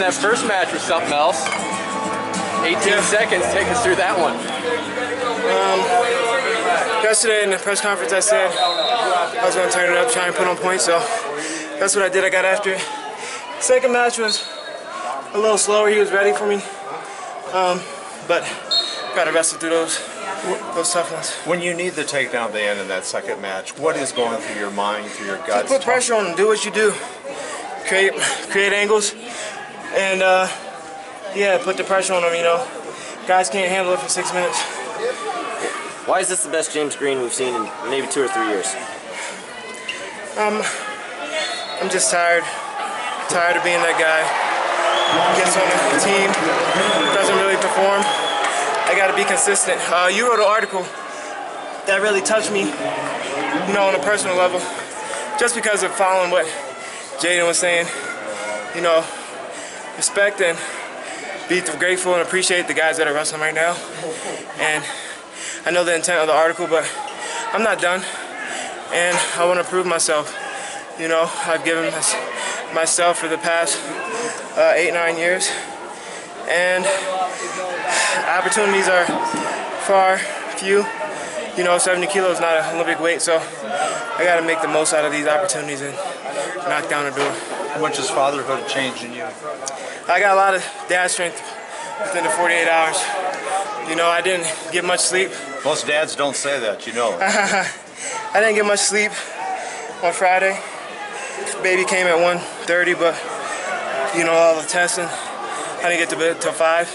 that first match was something else. 18 seconds, take us through that one. Yesterday in the press conference I said I was going to turn it up, try and put on points, so that's what I did. I got after it. Second match was a little slower. He was ready for me, but got to wrestle through those tough ones. When you need the takedown at the end in that second match, what is going through your mind, through your guts? Just put pressure on him. Do what you do. Create angles, and yeah, put the pressure on him. You know, guys can't handle it for 6 minutes. Why is this the best James Green we've seen in maybe 2 or 3 years? I'm just tired of being that guy. Gets on the team, doesn't really perform. I got to be consistent. You wrote an article that really touched me, you know, on a personal level, just because of following what Jaden was saying. You know, respect and be grateful and appreciate the guys that are wrestling right now. And I know the intent of the article, but I'm not done, and I want to prove myself. You know, I've given myself for the past 8-9 years, and opportunities are far few. You know, 70 kilos is not an Olympic weight, so I got to make the most out of these opportunities and knock down the door. How much has fatherhood changed in you? I got a lot of dad strength within the 48 hours. You know, I didn't get much sleep. Most dads don't say that, you know. I didn't get much sleep on Friday. Baby came at 1:30, but you know, all the testing, I didn't get to bed till 5.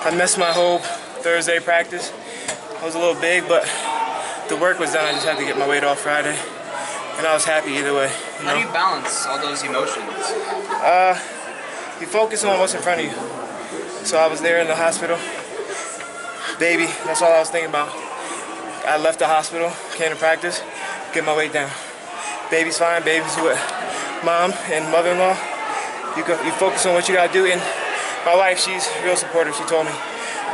I missed my whole Thursday practice. I was a little big, but the work was done. I just had to get my weight off Friday, and I was happy either way. You know? How do you balance all those emotions? You focus on what's in front of you. So I was there in the hospital. Baby, that's all I was thinking about. I left the hospital, came to practice, get my weight down. Baby's fine, baby's with mom and mother-in-law. You focus on what you gotta do, and my wife, she's real supportive. She told me,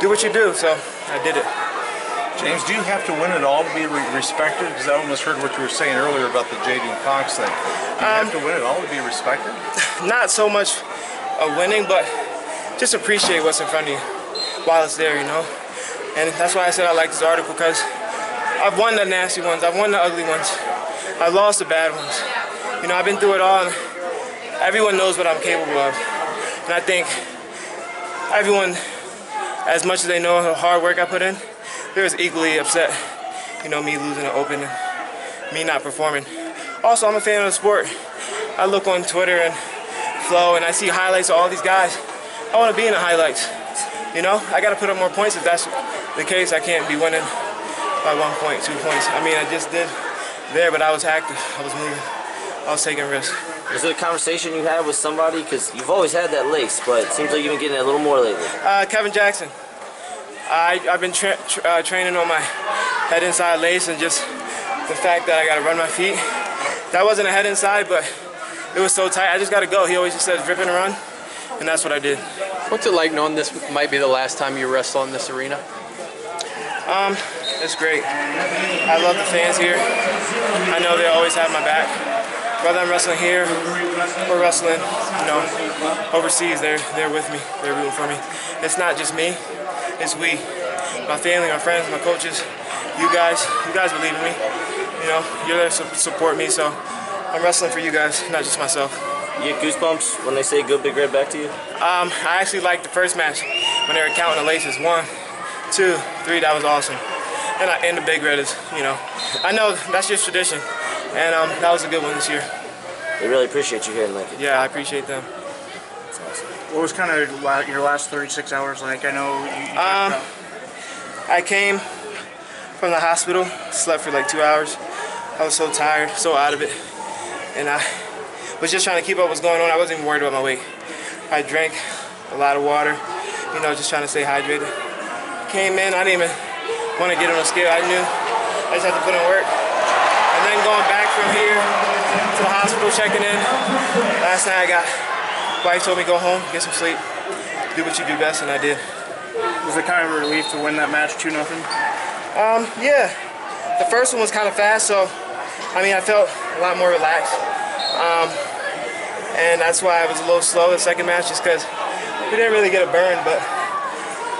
do what you do, so I did it. James, do you have to win it all to be respected? Because I almost heard what you were saying earlier about the Jaden Cox thing. Do you have to win it all to be respected? Not so much winning, but just appreciate what's in front of you while it's there, you know? And that's why I said I like this article, because I've won the nasty ones, I've won the ugly ones, I've lost the bad ones. You know, I've been through it all, and everyone knows what I'm capable of. And I think everyone, as much as they know the hard work I put in, they're as equally upset, you know, me losing the Open and me not performing. Also, I'm a fan of the sport. I look on Twitter and Flow, and I see highlights of all these guys. I want to be in the highlights. You know, I got to put up more points. If that's the case, I can't be winning by 1 point, 2 points. I mean, I just did there, but I was active. I was moving. I was taking risks. Was it a conversation you had with somebody? Because you've always had that lace, but it seems like you've been getting it a little more lately. Kevin Jackson. I've been training on my head inside lace, and just the fact that I got to run my feet. That wasn't a head inside, but it was so tight. I just got to go. He always just said rip and run, and that's what I did. What's it like knowing this might be the last time you wrestle in this arena? It's great. I love the fans here. I know they always have my back. Whether I'm wrestling here or wrestling, you know, overseas, they're with me. They're rooting for me. It's not just me. It's we. My family, my friends, my coaches, you guys believe in me. You know, you're there to support me, so I'm wrestling for you guys, not just myself. You get goosebumps when they say good big red back to you? I actually liked the first match when they were counting the laces. 1, 2, 3, that was awesome. And the big red is, you know, I know that's just tradition. And that was a good one this year. They really appreciate you here in Lincoln. Yeah, I appreciate them. That's awesome. What was kind of your last 36 hours like? I know you talked about... I came from the hospital, slept for like 2 hours. I was so tired, so out of it. And I was just trying to keep up what's going on. I wasn't even worried about my weight. I drank a lot of water, you know, just trying to stay hydrated. Came in, I didn't even want to get on a scale. I knew I just had to put in work. And then going back from here to the hospital, checking in. Last night wife told me go home, get some sleep, do what you do best, and I did. Was it kind of a relief to win that match 2-0? Yeah. The first one was kind of fast, so I mean, I felt a lot more relaxed. And that's why I was a little slow the second match, just because we didn't really get a burn, but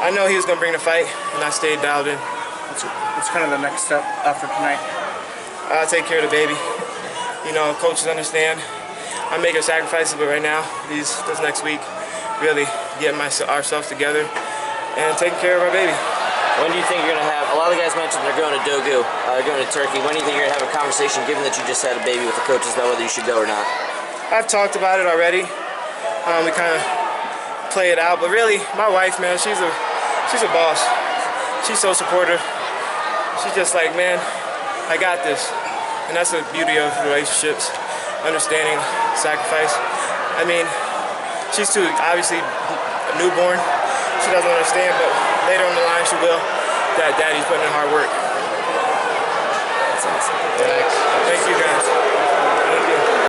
I know he was going to bring the fight, and I stayed dialed in. What's kind of the next step after tonight? I'll take care of the baby. You know, coaches understand. I'm making sacrifices, but right now, this next week, really getting ourselves together and taking care of our baby. When do you think you're going to have, a lot of the guys mentioned they're going to Dogu, they're going to Turkey. When do you think you're going to have a conversation, given that you just had a baby with the coaches, about whether you should go or not? I've talked about it already. We kind of play it out, but really, my wife, man, she's a boss. She's so supportive. She's just like, man, I got this. And that's the beauty of relationships, understanding, sacrifice. I mean, she's too, obviously, a newborn. She doesn't understand, but later on the line she will. That daddy's putting in hard work. That's awesome. Thanks. Thank you, guys.